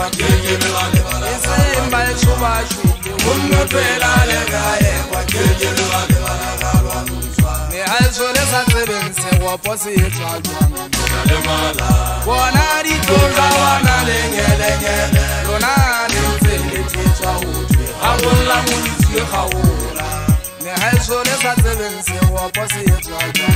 kwa Isimba eshuba shuli Unotwela legaye kwa Ni haisole sa tsebense waposi etwajwa Bona ditoja wana lengelengele Lona nenzele titwa utwe Hawola mulizye hawola Ni haisole sa tsebense waposi etwajwa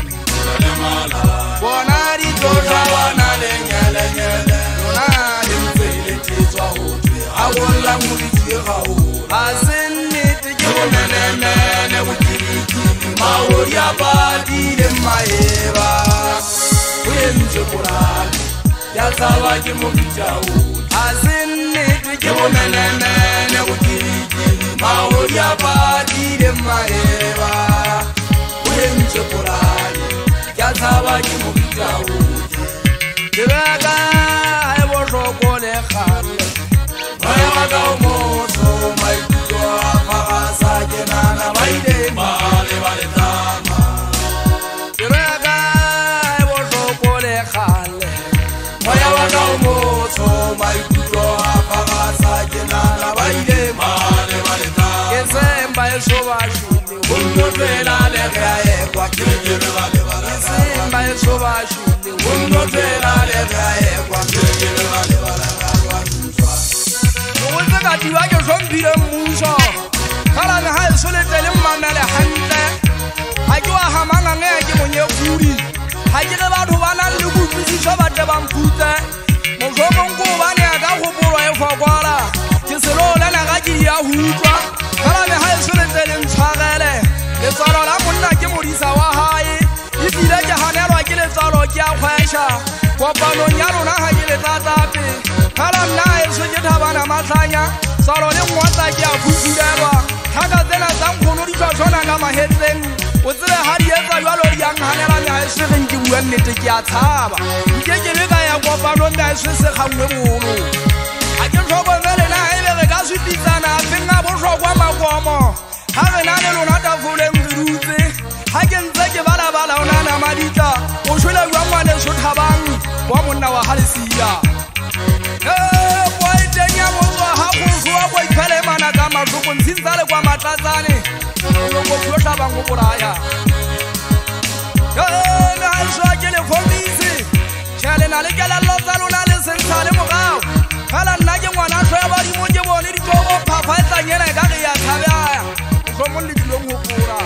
Bona ditoja wana lengelengele Lona nenzele titwa utwe Hawola mulizye hawola Asiniti kiwomenemene wikirikini Maori abadile maeba Uyenze kurali Yazawa kimubijau Asiniti kiwomenemene wikirikini Maori abadile maeba Uyenze kurali Yazawa kimubijau Kibaka haibo shokole khale Mayawaga umoto maikuwa Fagasa kenana maide Male vale tama Kibaka haibo shokole khale Mayawaga umoto maikuwa Fagasa kenana maide Male vale tama Kesemba eshoba shuli Unotwela legaye kwa Kesemba eshoba shuli Unotwela legaye kwa Kati wake zombile mmuso Kala na hae soletele mmamele hante Hakiwa hamanga ngeke mwenye kuri Hakile batu bana lukupisi sobate bampute Mosoko nkubane akakubulwa efokwala Kisilole na kajiri ya hutwa Kala na hae soletele mchagele Lezalo la muna kimurisa wa hae Ifile jahanelo akile zalo kia kwesha Kwa pano nyaro na hakile tatapi Kala nae sojeta bana matanya Salo ni mwata kia kukulewa Haka zena zamkono licho shona kama heteng Uzile hari yeza yualo yang hanela ni haishirin jiwene tikia taba Mkejirika ya kwa pano ni haishise khamwe mulu Haki shoko vele na hebe reka switizana Finga busho kwa makomo Hake nane lunata fule mziruzi Haki nzeke bala bala unana madita Ushule yuamwane sutabangi Kwa muna wa halisiya Boitenya mwa hakuzuwa kwa ikale mana kama zuku nzinzale kwa matazani Ulongo flosha bangu kuraya Na haiswa kele fomisi Chale nalikela lozalo nale sensale mugao Kala nage mwana shoya bari monje boni Rikobo papa ita nyene kage ya tabaya Usomundi kilongu kura